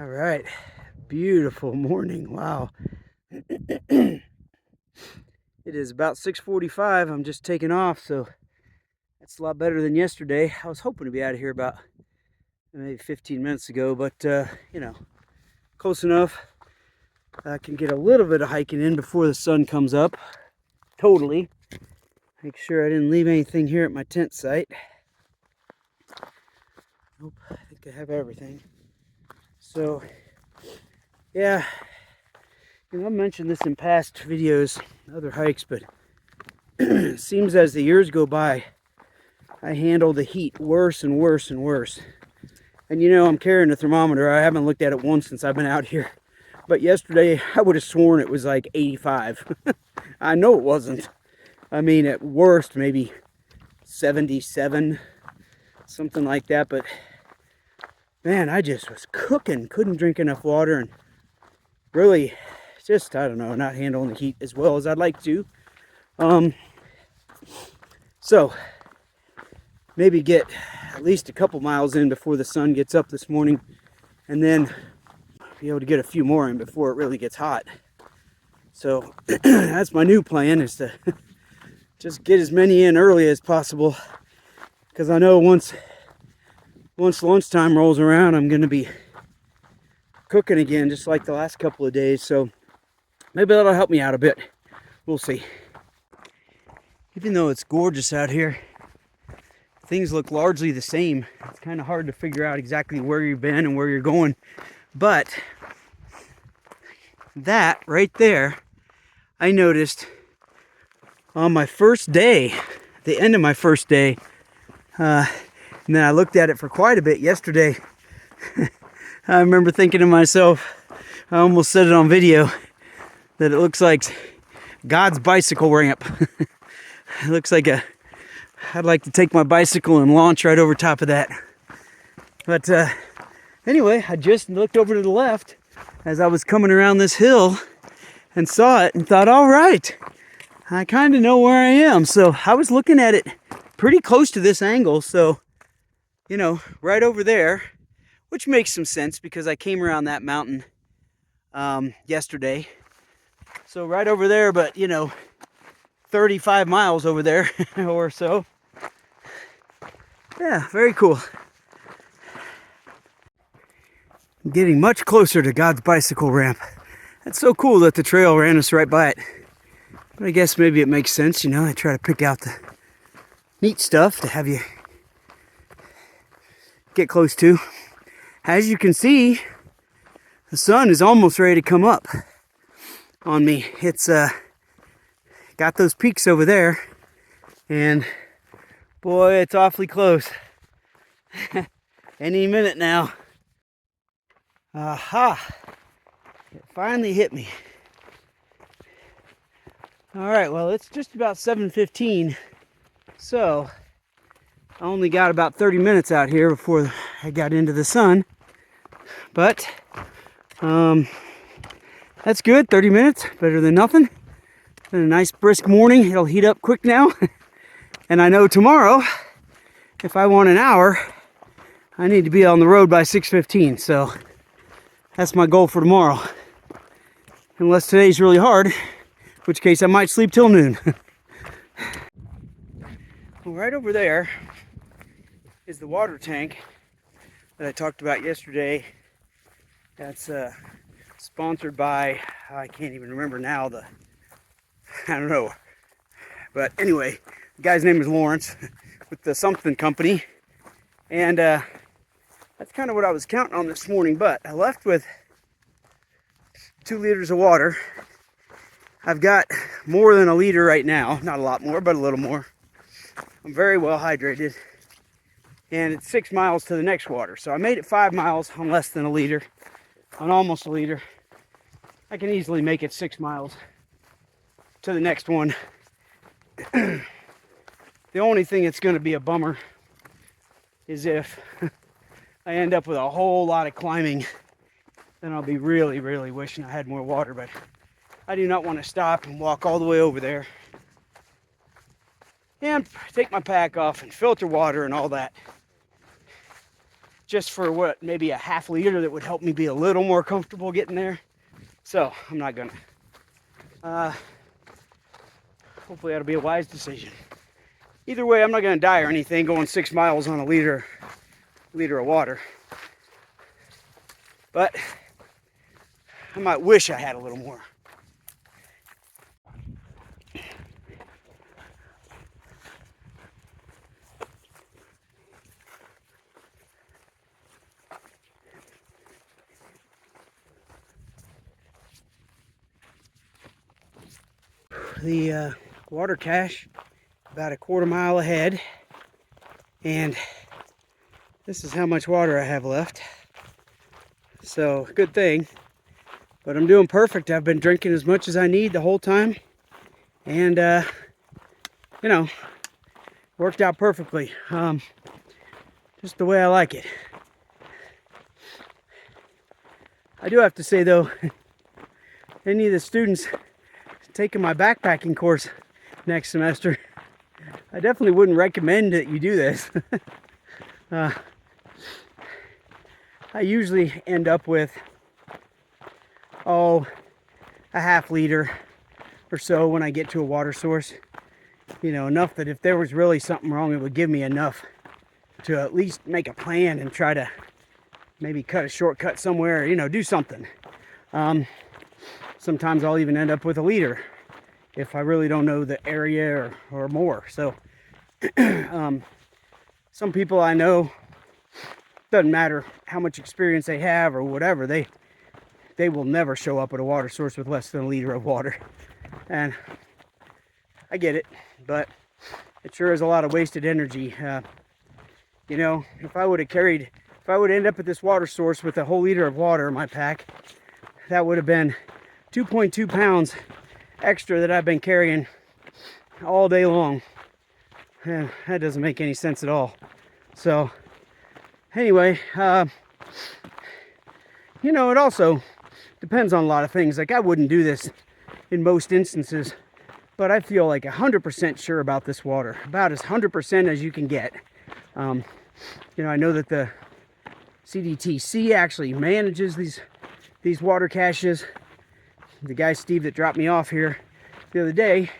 All right, beautiful morning. Wow. It is about 6:45. I'm just taking off, so that's a lot better than yesterday. I was hoping to be out of here about maybe 15 minutes ago, but close enough. I can get a little bit of hiking in before the sun comes up. Totally. Make sure I didn't leave anything here at my tent site. Nope, I think I have everything. So, yeah, I've mentioned this in past videos, other hikes, but it seems as the years go by, I handle the heat worse and worse and worse. And I'm carrying a thermometer. I haven't looked at it once since I've been out here. But yesterday, I would have sworn it was like 85. I know it wasn't. I mean, at worst, maybe 77, something like that. But man, I just was cooking. Couldn't drink enough water and really just, I don't know, not handling the heat as well as I'd like to. So maybe get at least a couple miles in before the sun gets up this morning, and then be able to get a few more in before it really gets hot. So that's my new plan, is to just get as many in early as possible, because I know once lunchtime rolls around, I'm going to be cooking again, just like the last couple of days. So maybe that'll help me out a bit. We'll see. Even though it's gorgeous out here, things look largely the same. It's kind of hard to figure out exactly where you've been and where you're going. But that right there, I noticed on my first day, the end of my first day, and then I looked at it for quite a bit yesterday. I remember thinking to myself, I almost said it on video, that it looks like God's bicycle ramp. It looks like I'd like to take my bicycle and launch right over top of that. But anyway, I just looked over to the left as I was coming around this hill and saw it and thought, all right, I kind of know where I am. So I was looking at it pretty close to this angle. So, right over there, which makes some sense because I came around that mountain yesterday. So right over there, but 35 miles over there or so. Yeah, very cool. I'm getting much closer to God's bicycle ramp. That's so cool that the trail ran us right by it. But I guess maybe it makes sense, I try to pick out the neat stuff to have you get close to. As you can see, the sun is almost ready to come up on me. It's got those peaks over there, and boy, it's awfully close. Any minute now. Aha! It finally hit me. All right, well, it's just about 7:15, so I only got about 30 minutes out here before I got into the sun. But that's good. 30 minutes, better than nothing. Been a nice brisk morning. It'll heat up quick now. And I know tomorrow, if I want an hour, I need to be on the road by 6:15. So that's my goal for tomorrow. Unless today's really hard, in which case I might sleep till noon. Well, right over there is the water tank that I talked about yesterday. That's sponsored by, I can't even remember now, I don't know. But anyway, the guy's name is Lawrence with the something company. And that's kind of what I was counting on this morning. But I left with 2 liters of water. I've got more than a liter right now. Not a lot more, but a little more. I'm very well hydrated. And it's 6 miles to the next water. So I made it 5 miles on less than a liter. On almost a liter. I can easily make it 6 miles to the next one. The only thing that's going to be a bummer is if I end up with a whole lot of climbing. Then I'll be really, really wishing I had more water. But I do not want to stop and walk all the way over there and take my pack off and filter water and all that. just for what, maybe a half liter that would help me be a little more comfortable getting there. So I'm not gonna. Hopefully that'll be a wise decision. Either way, I'm not gonna die or anything going 6 miles on a liter of water. But I might wish I had a little more. The water cache about a quarter mile ahead, and this is how much water I have left. So good thing, but I'm doing perfect. I've been drinking as much as I need the whole time, and you know, worked out perfectly. Just the way I like it. I do have to say though, any of the students taking my backpacking course next semester, I definitely wouldn't recommend that you do this. I usually end up with, a half liter or so when I get to a water source. You know, enough that if there was really something wrong, it would give me enough to at least make a plan and try to maybe cut a shortcut somewhere, you know, do something. Sometimes I'll even end up with a liter if I really don't know the area or more. So some people I know, doesn't matter how much experience they have or whatever, they will never show up at a water source with less than a liter of water. And I get it, but it sure is a lot of wasted energy. You know, if I would end up at this water source with a whole liter of water in my pack, that would have been 2.2 pounds extra that I've been carrying all day long. And that doesn't make any sense at all. So anyway, you know, it also depends on a lot of things. Like, I wouldn't do this in most instances, but I feel like 100% sure about this water, about as 100% as you can get. You know, I know that the CDT actually manages these water caches. The guy Steve that dropped me off here the other day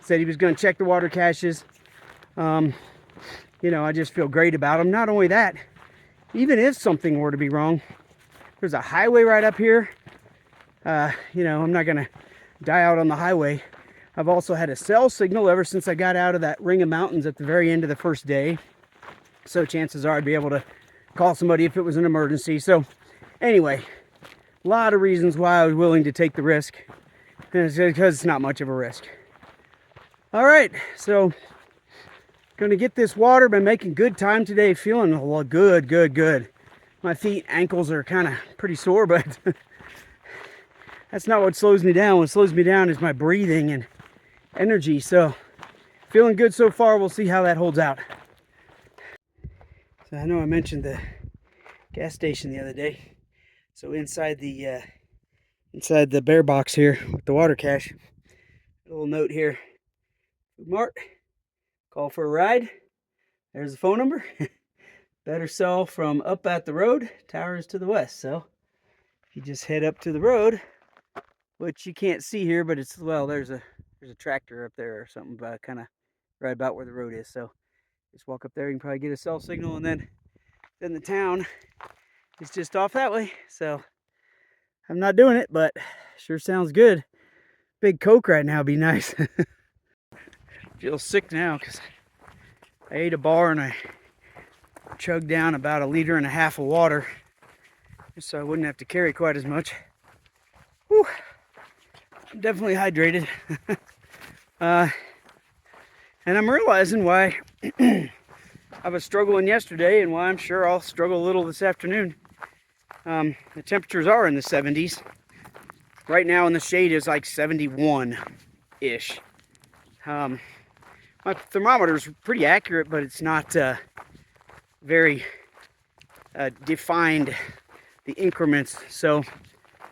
said he was going to check the water caches. You know, I just feel great about them. Not only that, even if something were to be wrong, there's a highway right up here. You know, I'm not going to die out on the highway. I've also had a cell signal ever since I got out of that ring of mountains at the very end of the first day. So chances are I'd be able to call somebody if it was an emergency. So anyway, a lot of reasons why I was willing to take the risk. And it's because it's not much of a risk. All right, so going to get this water. Been making good time today. Feeling good. My feet, ankles are kind of pretty sore, but that's not what slows me down. What slows me down is my breathing and energy. So feeling good so far. We'll see how that holds out. So I know I mentioned the gas station the other day. So inside the bear box here with the water cache, a little note here. Mart, call for a ride. There's the phone number. Better sell from up at the road. Tower is to the west. So if you just head up to the road, which you can't see here, but it's, well, there's a tractor up there or something, kind of right about where the road is. So just walk up there. You can probably get a cell signal, and then the town is just off that way. So I'm not doing it, but sure sounds good. Big Coke right now would be nice. Feel sick now because I ate a bar and I chugged down about 1.5 liters of water just so I wouldn't have to carry quite as much. Whew. I'm definitely hydrated. And I'm realizing why I was struggling yesterday and why I'm sure I'll struggle a little this afternoon. The temperatures are in the 70s. Right now in the shade is like 71-ish. My thermometer is pretty accurate, but it's not very defined, the increments. So,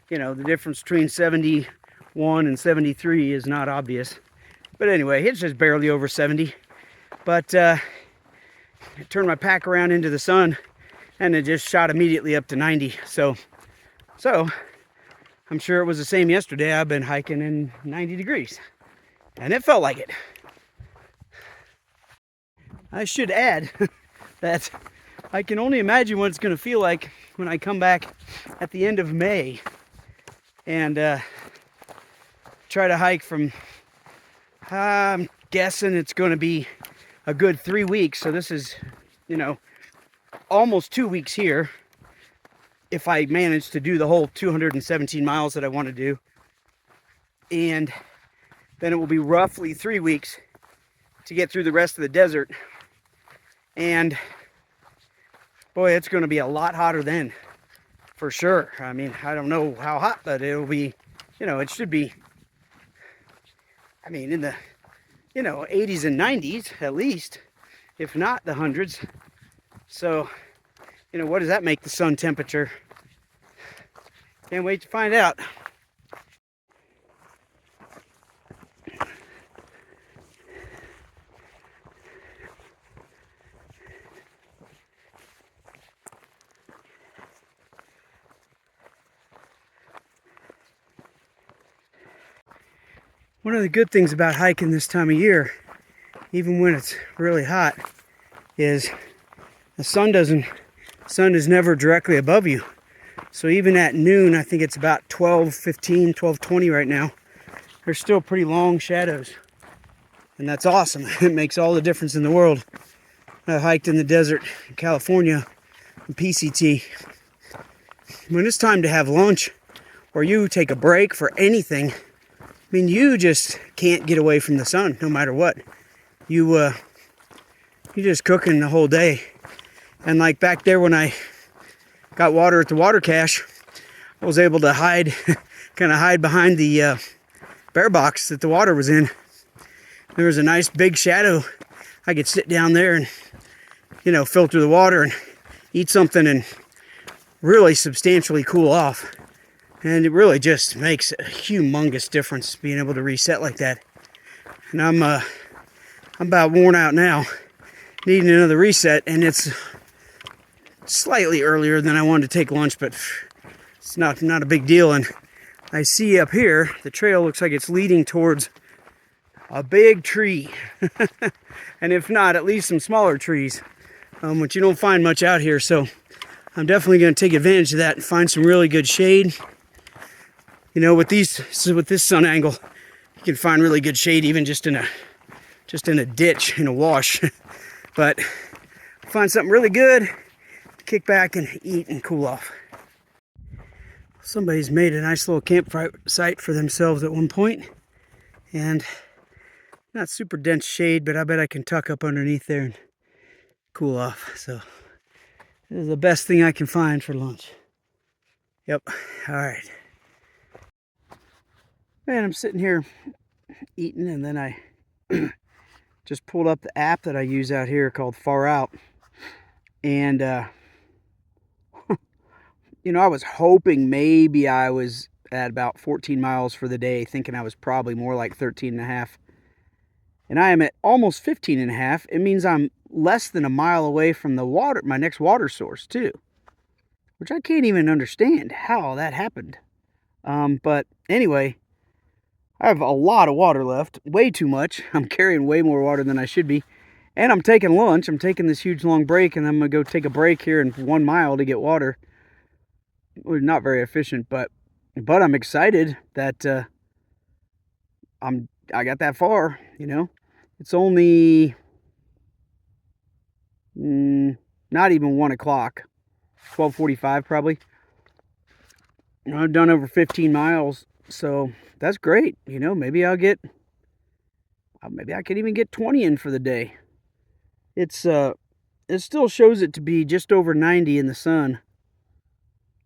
you know, the difference between 71 and 73 is not obvious. But anyway, it's just barely over 70. But I turned my pack around into the sun and it just shot immediately up to 90. So I'm sure it was the same yesterday. I've been hiking in 90 degrees, and it felt like it. I should add that I can only imagine what it's going to feel like when I come back at the end of May and try to hike from, I'm guessing it's going to be a good 3 weeks. So this is, you know, almost 2 weeks here, if I manage to do the whole 217 miles that I want to do. And then it will be roughly 3 weeks to get through the rest of the desert. And boy, it's going to be a lot hotter then, for sure. I mean, I don't know how hot, but it'll be, you know, it should be, I mean, in the, you know, 80s and 90s at least, if not the hundreds. So, you know, what does that make the sun temperature? Can't wait to find out. One of the good things about hiking this time of year, even when it's really hot, is the sun is never directly above you. So even at noon, I think it's about 12:15, 12:20 right now, there's still pretty long shadows. And that's awesome. It makes all the difference in the world. I hiked in the desert in California, in PCT. When it's time to have lunch, or you take a break for anything, I mean, you just can't get away from the sun, no matter what. You're just cooking the whole day. And like back there when I got water at the water cache, I was able to hide, kind of hide behind the bear box that the water was in. There was a nice big shadow. I could sit down there and, you know, filter the water and eat something and really substantially cool off. And it really just makes a humongous difference being able to reset like that. And I'm about worn out now, needing another reset, and it's slightly earlier than I wanted to take lunch, but it's not a big deal. And I see up here, the trail looks like it's leading towards a big tree. And if not, at least some smaller trees, which you don't find much out here. So I'm definitely going to take advantage of that and find some really good shade. You know, with this sun angle, you can find really good shade even just in a ditch, in a wash. But find something really good, kick back and eat and cool off. Somebody's made a nice little campsite for themselves at one point, and not super dense shade, but I bet I can tuck up underneath there and cool off. So this is the best thing I can find for lunch. Yep. All right. And I'm sitting here eating, and then I just pulled up the app that I use out here called Far Out. And, you know, I was hoping maybe I was at about 14 miles for the day, thinking I was probably more like 13 and a half. And I am at almost 15 and a half. It means I'm less than a mile away from the water, my next water source too, which I can't even understand how that happened. But anyway, I have a lot of water left, way too much. I'm carrying way more water than I should be. And I'm taking lunch. I'm taking this huge long break, and I'm going to go take a break here in 1 mile to get water. Well, not very efficient, but I'm excited that I got that far, you know. It's only not even 1 o'clock, 12:45 probably. I've done over 15 miles, so that's great. You know, maybe I could even get 20 in for the day. It still shows it to be just over 90 in the sun.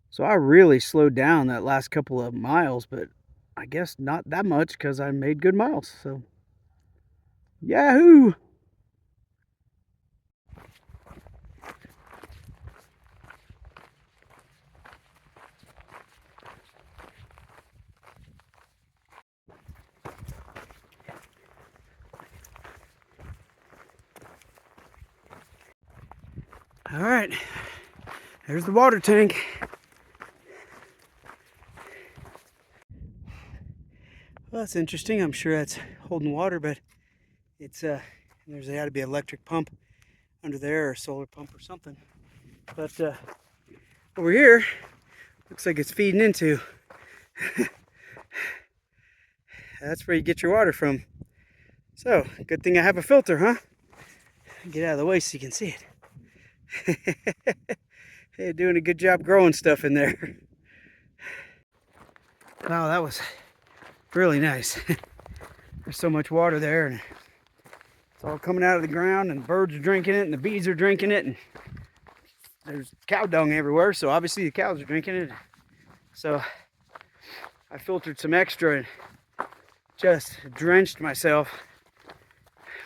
So I really slowed down that last couple of miles, but I guess not that much because I made good miles. So, yahoo! All right, There's the water tank. Well, that's interesting. I'm sure that's holding water, but it's there's got to be an electric pump under there, or a solar pump or something. But over here, looks like it's feeding into. That's where you get your water from. So, good thing I have a filter, huh? Get out of the way so you can see it. Hey, doing a good job growing stuff in there. Wow, that was really nice. There's so much water there, and it's all coming out of the ground, and the birds are drinking it, and the bees are drinking it, and there's cow dung everywhere, so obviously the cows are drinking it. So I filtered some extra and just drenched myself,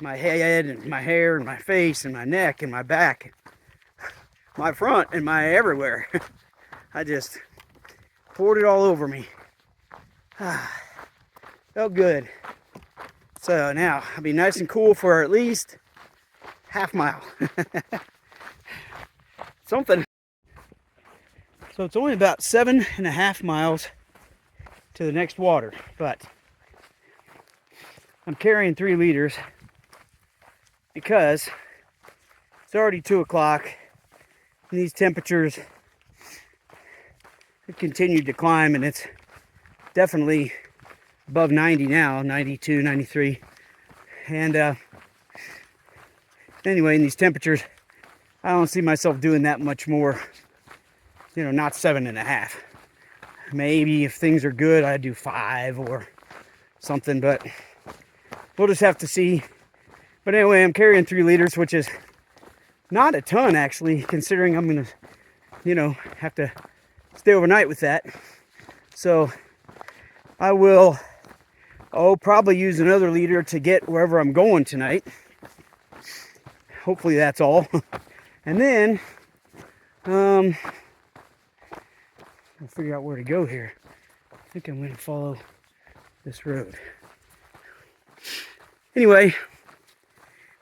my head and my hair and my face and my neck and my back, my front and my everywhere. I just poured it all over me. Felt good. So now I'll be nice and cool for at least half mile. Something. So it's only about 7.5 miles to the next water, but I'm carrying 3 liters because it's already 2 o'clock and these temperatures have continued to climb, and it's definitely above 90 now, 92, 93. And anyway, in these temperatures, I don't see myself doing that much more, you know, not 7.5. Maybe if things are good, I'd do 5 or something, but we'll just have to see. But anyway, I'm carrying 3 liters, which is not a ton, actually, considering I'm gonna, you know, have to stay overnight with that. So I will, probably use another liter to get wherever I'm going tonight. Hopefully that's all. And then, I'll figure out where to go here. I think I'm going to follow this road. Anyway,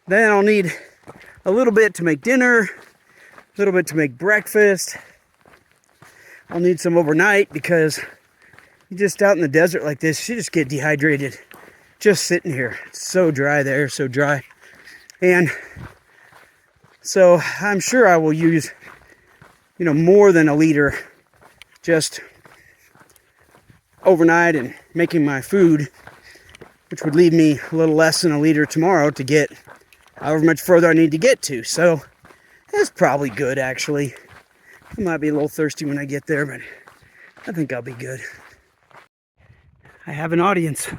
then I'll need a little bit to make dinner, a little bit to make breakfast. I'll need some overnight because you just out in the desert like this, you just get dehydrated just sitting here. It's so dry, the air's so dry. And so I'm sure I will use, you know, more than a liter just overnight and making my food, which would leave me a little less than a liter tomorrow to get however much further I need to get to. So that's probably good, actually. I might be a little thirsty when I get there, but I think I'll be good. I have an audience.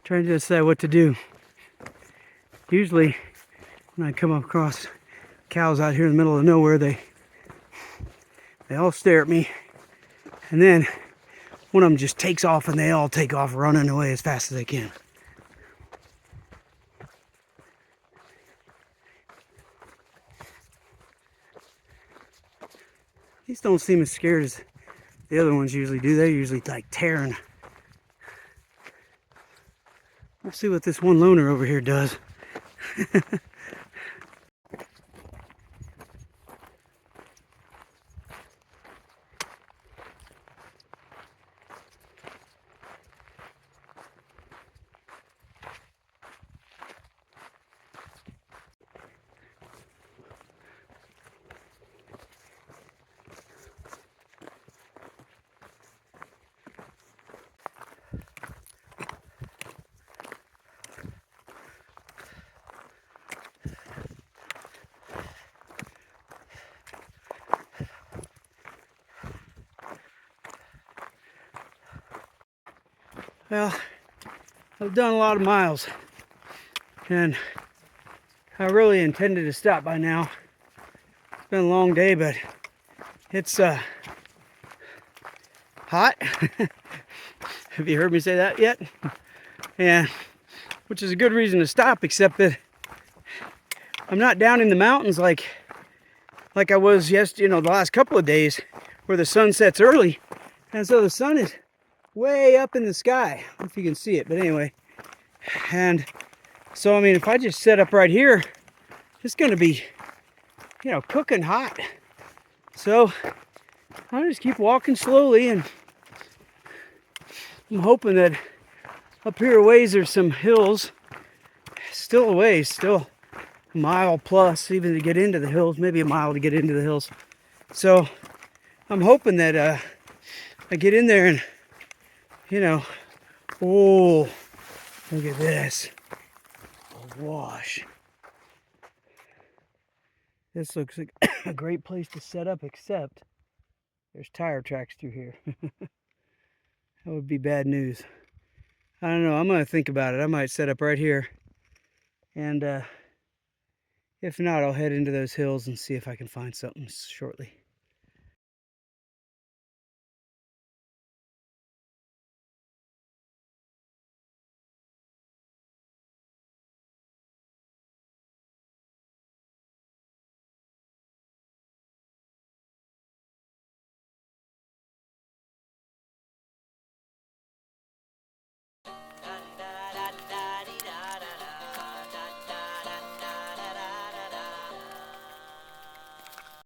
Trying to decide what to do. Usually when I come across cows out here in the middle of nowhere, they all stare at me, and then one of them just takes off, and they all take off running away as fast as they can. These don't seem as scared as the other ones usually do. They're usually like tearing. Let's see what this one loner over here does. Well, I've done a lot of miles, and I really intended to stop by now. It's been a long day, but it's hot. Have you heard me say that yet? Yeah, which is a good reason to stop, except that I'm not down in the mountains like I was the last couple of days, where the sun sets early, and so the sun is way up in the sky. I don't know if you can see it, but anyway. And so, I mean, if I just set up right here, it's going to be, cooking hot. So I'll just keep walking slowly, and I'm hoping that up here a ways there's some hills. Still a ways, still a mile plus even to get into the hills, maybe a mile to get into the hills. So I'm hoping that I get in there and, oh, look at this. A wash. This looks like a great place to set up, except there's tire tracks through here. That would be bad news. I don't know. I'm going to think about it. I might set up right here. And if not, I'll head into those hills and see if I can find something shortly.